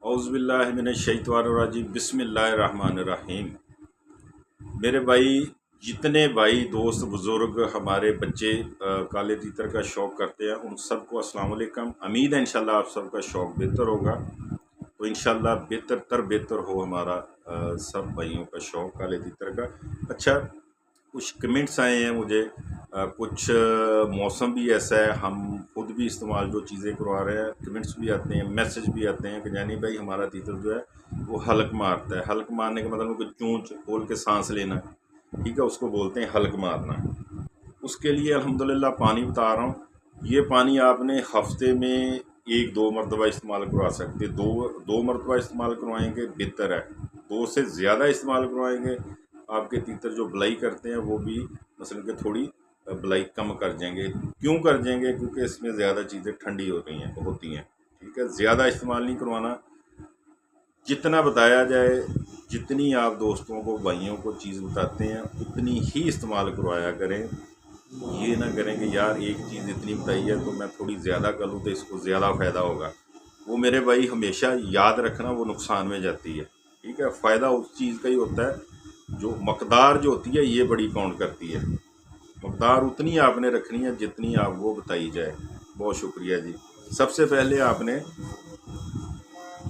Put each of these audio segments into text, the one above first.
औज़ु बिल्लाहि मिनश्शैतानिर्रजीम बिस्मिल्लाहिर्रहमानिर्रहीम। मेरे भाई, जितने भाई दोस्त बुज़ुर्ग हमारे बच्चे काले तीतर का शौक़ करते हैं, उन सबको अस्सलाम वालेकुम। उम्मीद है इंशाल्लाह आप सबका शौक़ बेहतर होगा, तो इंशाल्लाह बेहतर हो हमारा सब भाइयों का शौक़ काले तीतर का। अच्छा, कुछ कमेंट्स आए हैं मुझे, कुछ मौसम भी ऐसा है, हम खुद भी इस्तेमाल जो चीज़ें करवा रहे हैं, कमेंट्स भी आते हैं, मैसेज भी आते हैं कि जानी भाई हमारा तीतर जो है वो हलक मारता है। हलक मारने का मतलब कि चूंच खोल के सांस लेना, ठीक है, उसको बोलते हैं हलक मारना। उसके लिए अल्हम्दुलिल्लाह पानी बता रहा हूँ। ये पानी आपने हफ्ते में 1-2 मरतबा इस्तेमाल करवा सकते, दो मरतबा इस्तेमाल करवाएंगे बेहतर है। 2 से ज़्यादा इस्तेमाल करवाएंगे, आपके तीतर जो बलाई करते हैं वो भी मसलन के थोड़ी बलाई कम कर जाएंगे। क्यों कर जाएंगे? क्योंकि इसमें ज़्यादा चीज़ें ठंडी होती हैं, ठीक है। ज़्यादा इस्तेमाल नहीं करवाना, जितना बताया जाए, जितनी आप दोस्तों को भाइयों को चीज़ बताते हैं उतनी ही इस्तेमाल करवाया करें। ये ना करें कि यार एक चीज़ इतनी बताई है तो मैं थोड़ी ज़्यादा कर लूँ तो इसको ज़्यादा फ़ायदा होगा। वो मेरे भाई हमेशा याद रखना, वो नुकसान में जाती है, ठीक है। फ़ायदा उस चीज़ का ही होता है, जो मकदार जो होती है ये बड़ी काउंट करती है। मकदार उतनी आपने रखनी है जितनी आप वो बताई जाए। बहुत शुक्रिया जी। सबसे पहले आपने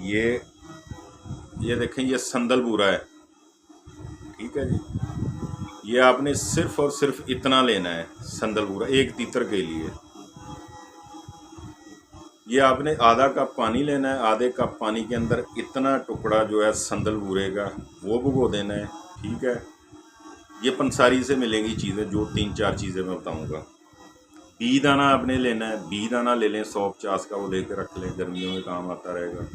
ये देखें, ये संदल बूरा है, ठीक है जी। ये आपने सिर्फ और सिर्फ इतना लेना है, संदल बूरा एक तीतर के लिए। ये आपने आधा कप पानी लेना है, आधे कप पानी के अंदर इतना टुकड़ा जो है संदल बूरे का वो भिगो देना है, ठीक है। ये पंसारी से मिलेंगी चीज़ें, जो 3-4 चीज़ें मैं बताऊंगा। बी दाना आपने लेना है, बी दाना ले लें, 150 का, वो लेकर रख लें, गर्मियों में काम आता रहेगा।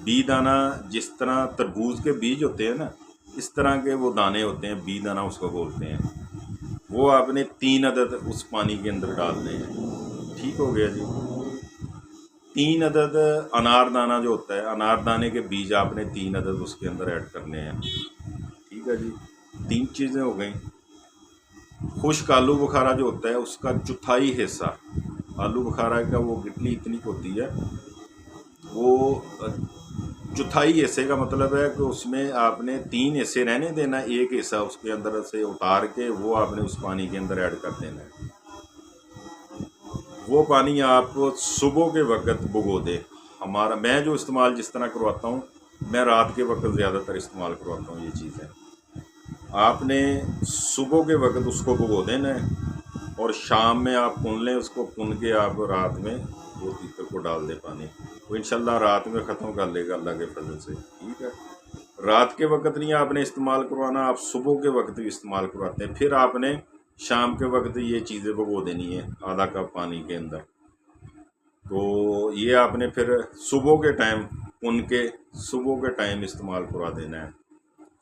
बी दाना जिस तरह तरबूज के बीज होते हैं ना, इस तरह के वो दाने होते हैं, बी दाना उसको बोलते हैं। वो आपने 3 अदद उस पानी के अंदर डालने हैं, ठीक हो गया जी। 3 अदद अनार दाना जो होता है, अनार दाने के बीज आपने 3 अदद उसके अंदर ऐड करने हैं, ठीक है जी। 3 चीज़ें हो गई। खुश्क आलू बुखारा जो होता है उसका चौथाई हिस्सा, आलू बुखारा का वो गिटली इतनी होती है, वो चौथाई हिस्से का मतलब है कि उसमें आपने 3 हिस्से रहने देना, एक हिस्सा उसके अंदर से उतार के वो आपने उस पानी के अंदर ऐड कर देना है। वो पानी आप सुबह के वक्त भिगो दे। मैं जो इस्तेमाल जिस तरह करवाता हूँ, मैं रात के वक्त ज़्यादातर इस्तेमाल करवाता हूँ ये चीज़ें। आपने सुबह के वक्त उसको भिगो देना है और शाम में आप पुन लें उसको, पुन के आप रात में वो तीतर को डाल दें पानी, तो इंशाल्लाह रात में ख़त्म कर लेगा अल्लाह के फजल से, ठीक है। रात के वक्त नहीं आपने इस्तेमाल करवाना, आप सुबह के वक्त भी इस्तेमाल करवाते हैं। फिर आपने शाम के वक्त ये चीज़ें भिगो देनी है आधा कप पानी के अंदर। तो ये आपने फिर सुबह के टाइम पुन के सुबह के टाइम इस्तेमाल करवा देना है।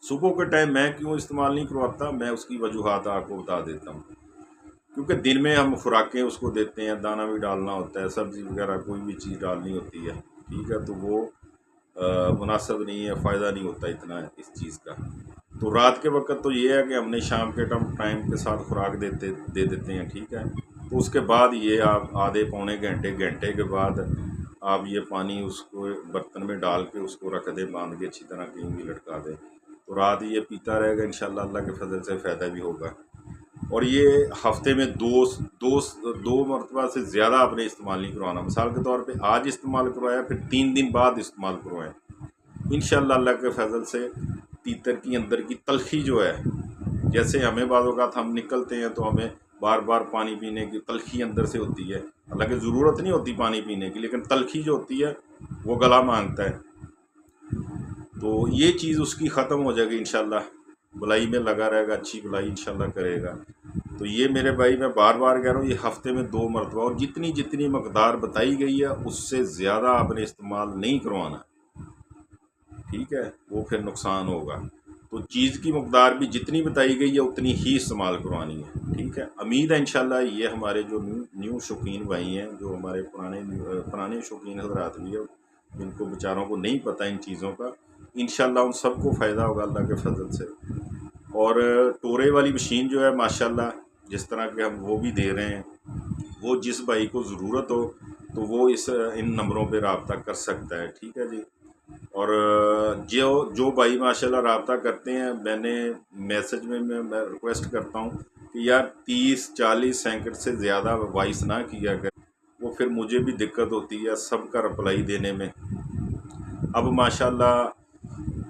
सुबह के टाइम मैं क्यों इस्तेमाल नहीं करवाता, मैं उसकी वजूहात आपको बता देता हूँ। क्योंकि दिन में हम खुराकें उसको देते हैं, दाना भी डालना होता है, सब्ज़ी वगैरह कोई भी चीज़ डालनी होती है, ठीक है, तो वो मुनासिब नहीं है, फ़ायदा नहीं होता इतना इस चीज़ का। तो रात के वक्त तो ये है कि हमने शाम के टाइम के साथ खुराक दे देते हैं, ठीक है। तो उसके बाद ये आप आधे पौने घंटे के बाद आप ये पानी उसको बर्तन में डाल के उसको रख दें, बांध के अच्छी तरह कहीं भी लटका दें, तो रात ये पीता रहेगा, इंशाल्लाह अल्लाह के फजल से फ़ायदा भी होगा। और ये हफ्ते में दो मरतबा से ज़्यादा आपने इस्तेमाल नहीं करवाना। मिसाल के तौर पे आज इस्तेमाल करवाया, फिर 3 दिन बाद इस्तेमाल करवाएं, इंशाल्लाह अल्लाह के फजल से तीतर की अंदर की तलखी जो है, जैसे हमें बाज़ औक़ात हम निकलते हैं तो हमें बार बार पानी पीने की तलखी अंदर से होती है, हालांकि ज़रूरत नहीं होती पानी पीने की, लेकिन तलखी जो होती है वो गला मांगता है, तो ये चीज़ उसकी ख़त्म हो जाएगी इंशाल्लाह। बुलाई में लगा रहेगा, अच्छी बुलाई इंशाल्लाह करेगा। तो ये मेरे भाई, मैं बार बार कह रहा हूँ, ये हफ्ते में 2 मरतबा, और जितनी जितनी मकदार बताई गई है उससे ज़्यादा आपने इस्तेमाल नहीं करवाना, ठीक है, वो फिर नुकसान होगा। तो चीज़ की मकदार भी जितनी बताई गई है उतनी ही इस्तेमाल करवानी है, ठीक है। उम्मीद है इंशाल्लाह ये हमारे जो न्यू शौकीन भाई हैं, जो हमारे पुराने शौकीन हज़रात भी हैं, जिनको बेचारों को नहीं पता इन चीज़ों का, इंशाल्लाह उन सबको फ़ायदा होगा अल्लाह के फजल से। और टोरे वाली मशीन जो है माशाल्लाह, जिस तरह के हम वो भी दे रहे हैं, वो जिस भाई को ज़रूरत हो तो वो इन नंबरों पे रब्ता कर सकता है, ठीक है जी। اور جو بھائی ماشاءاللہ رابطہ کرتے ہیں، میں نے میسج میں ریکویسٹ کرتا ہوں کہ یار 30-40 سیکنڈ سے زیادہ وائس نہ کیا کر، وہ پھر مجھے بھی دقت ہوتی ہے سب کا رپلائی دینے میں۔ اب ماشاءاللہ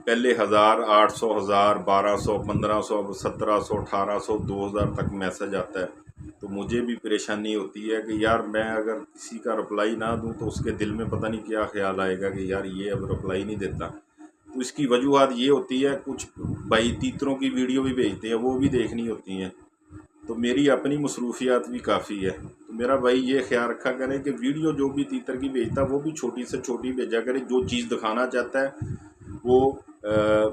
پہلے 1000، 800، 1000، 1200، 1500، اب 1700، 1800، 2000 تک میسج آتا ہے، تو مجھے بھی پریشانی ہوتی ہے کہ یار میں اگر کسی کا رپلائی نہ دوں تو اس کے دل میں پتہ نہیں کیا خیال آئے گا کہ یار یہ اب رپلائی نہیں دیتا۔ تو اس کی وجوہات یہ ہوتی ہے، کچھ بھائی تیتروں کی ویڈیو بھی بھیجتے ہیں، وہ بھی دیکھنی ہوتی ہیں، تو میری اپنی مصروفیات بھی کافی ہے۔ تو میرا بھائی یہ خیال رکھا کرے کہ ویڈیو جو بھی تیتر کی بھیجتا وہ بھی چھوٹی سے چھوٹی بھیجا کرے، جو چیز دکھانا چاہتا ہے وہ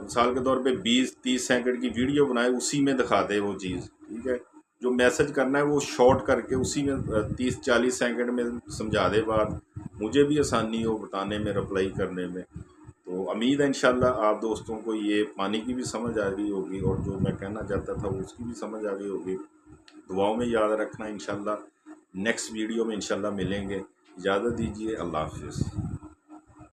مثال کے طور پہ 20-30 سیکنڈ کی ویڈیو بنائے، اسی میں دکھا دے وہ چیز، ٹھیک ہے۔ جو میسج کرنا ہے وہ شارٹ کر کے اسی میں 30-40 سیکنڈ میں سمجھا دے بات، مجھے بھی آسانی ہو بتانے میں، رپلائی کرنے میں۔ تو امید ہے انشاءاللہ آپ دوستوں کو یہ پانی کی بھی سمجھ آ گئی ہوگی، اور جو میں کہنا چاہتا تھا وہ اس کی بھی سمجھ آ گئی ہوگی۔ دعاؤں میں یاد رکھنا، انشاءاللہ نیکسٹ ویڈیو میں انشاءاللہ ملیں گے۔ اجازت دیجیے، اللہ حافظ۔